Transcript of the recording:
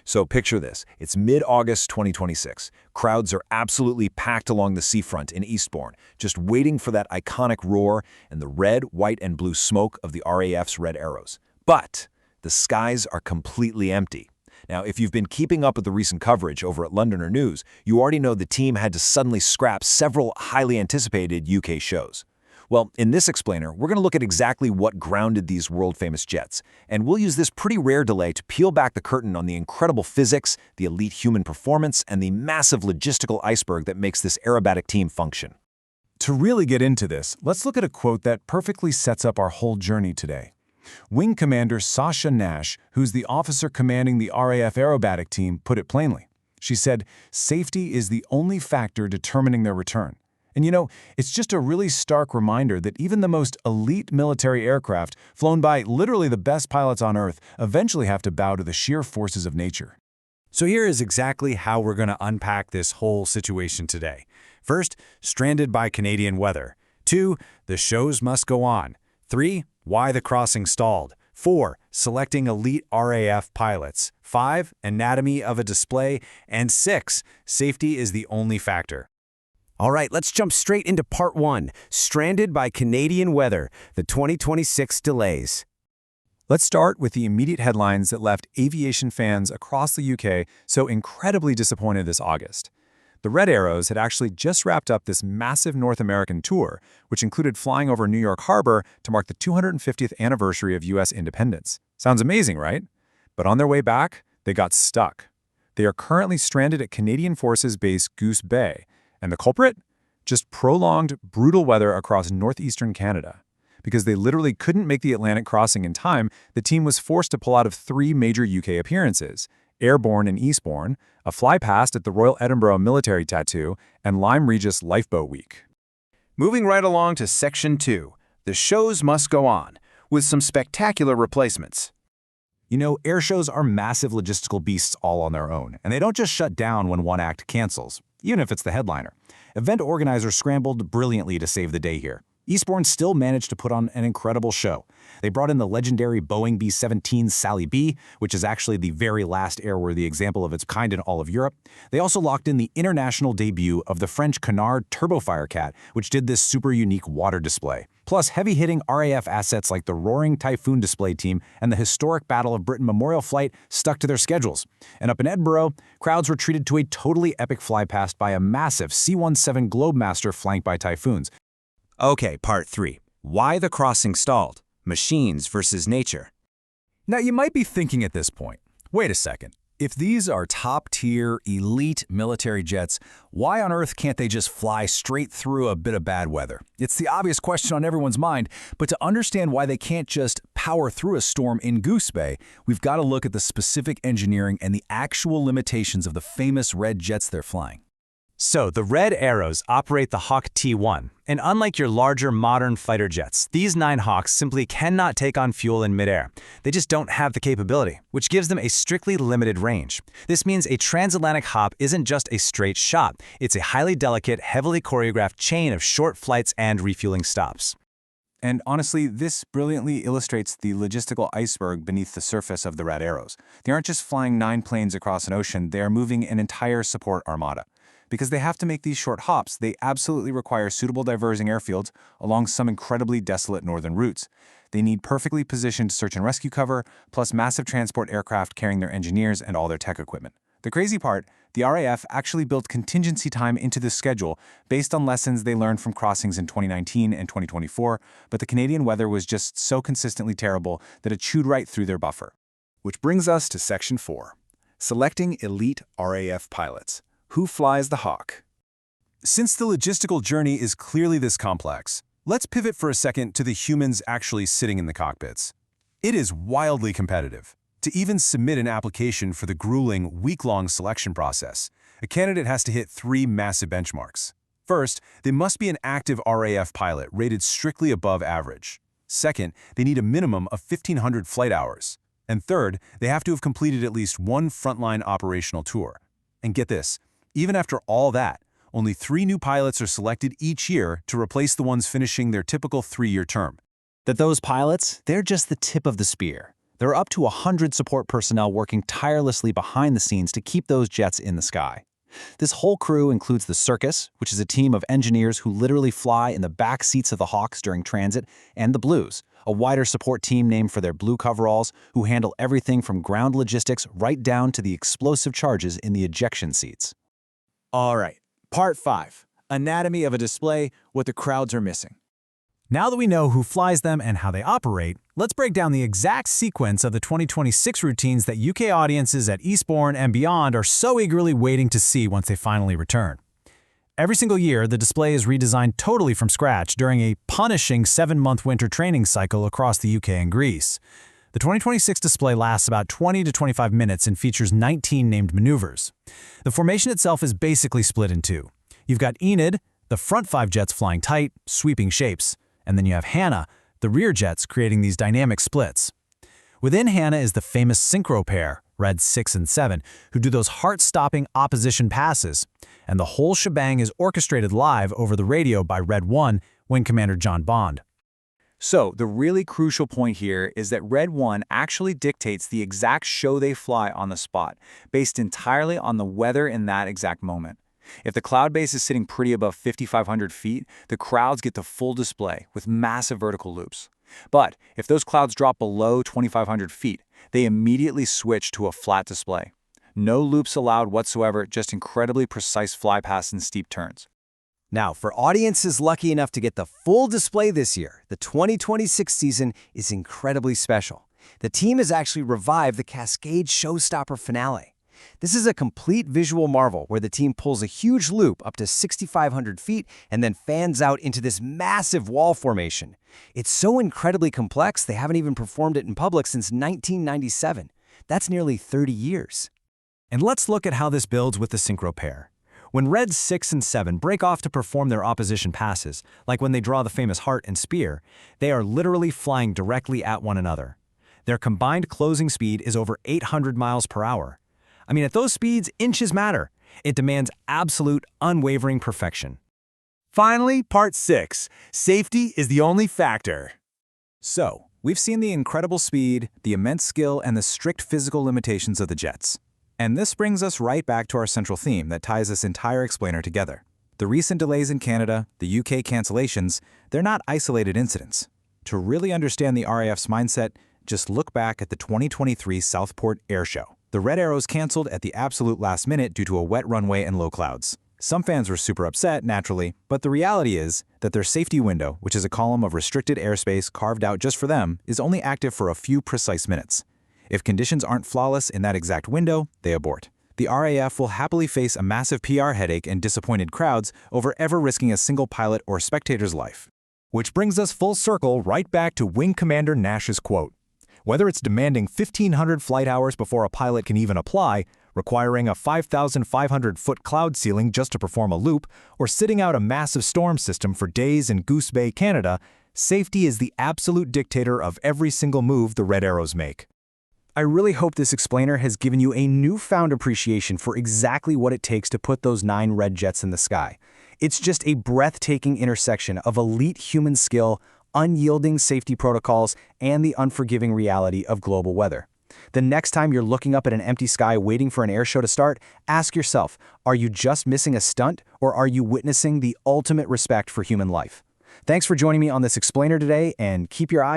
So picture this. It's mid-August 2026. Crowds are absolutely packed along the seafront in Eastbourne, just waiting for that iconic roar and the red, white, and blue smoke of the RAF's Red Arrows. But the skies are completely empty. Now, if you've been keeping up with the recent coverage over at Londoner News, you already know the team had to suddenly scrap several highly anticipated UK shows. Well, in this explainer, we're going to look at exactly what grounded these world-famous jets, and we'll use this pretty rare delay to peel back the curtain on the incredible physics, the elite human performance, and the massive logistical iceberg that makes this aerobatic team function. To really get into this, let's look at a quote that perfectly sets up our whole journey today. Wing Commander Sasha Nash, who's the officer commanding the RAF aerobatic team, put it plainly. She said, "Safety is the only factor determining their return." And you know, it's just a really stark reminder that even the most elite military aircraft, flown by literally the best pilots on Earth, eventually have to bow to the sheer forces of nature. So here is exactly how we're going to unpack this whole situation today. First, stranded by Canadian weather. 2, the shows must go on. 3, why the crossing stalled. 4, selecting elite RAF pilots. 5, anatomy of a display. And 6, safety is the only factor. All right, let's jump straight into part 1, stranded by Canadian weather, the 2026 delays. Let's start with the immediate headlines that left aviation fans across the UK so incredibly disappointed this August. The Red Arrows had actually just wrapped up this massive North American tour, which included flying over New York Harbor to mark the 250th anniversary of U.S. independence. Sounds amazing, right? But on their way back, they got stuck. They are currently stranded at Canadian Forces Base Goose Bay, and the culprit? Just prolonged, brutal weather across northeastern Canada. Because they literally couldn't make the Atlantic crossing in time, the team was forced to pull out of 3 major UK appearances: Airbourne and Eastbourne, a fly-past at the Royal Edinburgh Military Tattoo, and Lyme Regis Lifeboat Week. Moving right along to Section 2, the shows must go on, with some spectacular replacements. You know, air shows are massive logistical beasts all on their own, and they don't just shut down when one act cancels, even if it's the headliner. Event organizers scrambled brilliantly to save the day here. Eastbourne still managed to put on an incredible show. They brought in the legendary Boeing B-17 Sally B, which is actually the very last airworthy example of its kind in all of Europe. They also locked in the international debut of the French Canard Turbofire Cat, which did this super unique water display. Plus heavy-hitting RAF assets like the Roaring Typhoon display team and the historic Battle of Britain Memorial Flight stuck to their schedules. And up in Edinburgh, crowds were treated to a totally epic flypast by a massive C-17 Globemaster flanked by Typhoons. Okay, part 3. Why the crossing stalled. Machines versus nature. Now, you might be thinking at this point, wait a second. If these are top-tier, elite military jets, why on earth can't they just fly straight through a bit of bad weather? It's the obvious question on everyone's mind, but to understand why they can't just power through a storm in Goose Bay, we've got to look at the specific engineering and the actual limitations of the famous red jets they're flying. So, the Red Arrows operate the Hawk T1, and unlike your larger modern fighter jets, these 9 Hawks simply cannot take on fuel in midair. They just don't have the capability, which gives them a strictly limited range. This means a transatlantic hop isn't just a straight shot, it's a highly delicate, heavily choreographed chain of short flights and refueling stops. And honestly, this brilliantly illustrates the logistical iceberg beneath the surface of the Red Arrows. They aren't just flying 9 planes across an ocean, they are moving an entire support armada. Because they have to make these short hops, they absolutely require suitable diverging airfields along some incredibly desolate northern routes. They need perfectly positioned search and rescue cover, plus massive transport aircraft carrying their engineers and all their tech equipment. The crazy part, the RAF actually built contingency time into this schedule based on lessons they learned from crossings in 2019 and 2024, but the Canadian weather was just so consistently terrible that it chewed right through their buffer. Which brings us to Section 4, selecting elite RAF pilots. Who flies the Hawk? Since the logistical journey is clearly this complex, let's pivot for a second to the humans actually sitting in the cockpits. It is wildly competitive. To even submit an application for the grueling, week-long selection process, a candidate has to hit 3 massive benchmarks. First, they must be an active RAF pilot rated strictly above average. Second, they need a minimum of 1,500 flight hours. And third, they have to have completed at least 1 frontline operational tour. And get this, even after all that, only 3 new pilots are selected each year to replace the ones finishing their typical 3-year term. That those pilots, they're just the tip of the spear. There are up to 100 support personnel working tirelessly behind the scenes to keep those jets in the sky. This whole crew includes the Circus, which is a team of engineers who literally fly in the back seats of the Hawks during transit, and the Blues, a wider support team named for their blue coveralls who handle everything from ground logistics right down to the explosive charges in the ejection seats. All right, part 5. Anatomy of a display, what the crowds are missing. Now that we know who flies them and how they operate, let's break down the exact sequence of the 2026 routines that UK audiences at Eastbourne and beyond are so eagerly waiting to see once they finally return. Every single year, the display is redesigned totally from scratch during a punishing 7-month winter training cycle across the UK and Greece. The 2026 display lasts about 20 to 25 minutes and features 19 named maneuvers. The formation itself is basically split in two. You've got Enid, the front 5 jets flying tight, sweeping shapes, and then you have Hannah, the rear jets creating these dynamic splits. Within Hannah is the famous synchro pair, Red 6 and 7, who do those heart-stopping opposition passes, and the whole shebang is orchestrated live over the radio by Red 1, Wing Commander John Bond. So, the really crucial point here is that Red 1 actually dictates the exact show they fly on the spot, based entirely on the weather in that exact moment. If the cloud base is sitting pretty above 5,500 feet, the crowds get the full display with massive vertical loops. But if those clouds drop below 2,500 feet, they immediately switch to a flat display. No loops allowed whatsoever, just incredibly precise flypaths and steep turns. Now, for audiences lucky enough to get the full display this year, the 2026 season is incredibly special. The team has actually revived the Cascade Showstopper finale. This is a complete visual marvel where the team pulls a huge loop up to 6,500 feet and then fans out into this massive wall formation. It's so incredibly complex, they haven't even performed it in public since 1997. That's nearly 30 years. And let's look at how this builds with the synchro pair. When Reds 6 and 7 break off to perform their opposition passes, like when they draw the famous heart and spear, they are literally flying directly at one another. Their combined closing speed is over 800 miles per hour. I mean, at those speeds, inches matter. It demands absolute, unwavering perfection. Finally, part 6. Safety is the only factor. So, we've seen the incredible speed, the immense skill, and the strict physical limitations of the jets. And this brings us right back to our central theme that ties this entire explainer together. The recent delays in Canada, the UK cancellations, they're not isolated incidents. To really understand the RAF's mindset, just look back at the 2023 Southport Airshow. The Red Arrows canceled at the absolute last minute due to a wet runway and low clouds. Some fans were super upset, naturally, but the reality is that their safety window, which is a column of restricted airspace carved out just for them, is only active for a few precise minutes. If conditions aren't flawless in that exact window, they abort. The RAF will happily face a massive PR headache and disappointed crowds over ever risking a single pilot or spectator's life. Which brings us full circle right back to Wing Commander Nash's quote. Whether it's demanding 1,500 flight hours before a pilot can even apply, requiring a 5,500-foot cloud ceiling just to perform a loop, or sitting out a massive storm system for days in Goose Bay, Canada, safety is the absolute dictator of every single move the Red Arrows make. I really hope this explainer has given you a newfound appreciation for exactly what it takes to put those 9 red jets in the sky. It's just a breathtaking intersection of elite human skill, unyielding safety protocols, and the unforgiving reality of global weather. The next time you're looking up at an empty sky waiting for an air show to start, ask yourself, are you just missing a stunt, or are you witnessing the ultimate respect for human life? Thanks for joining me on this explainer today, and keep your eyes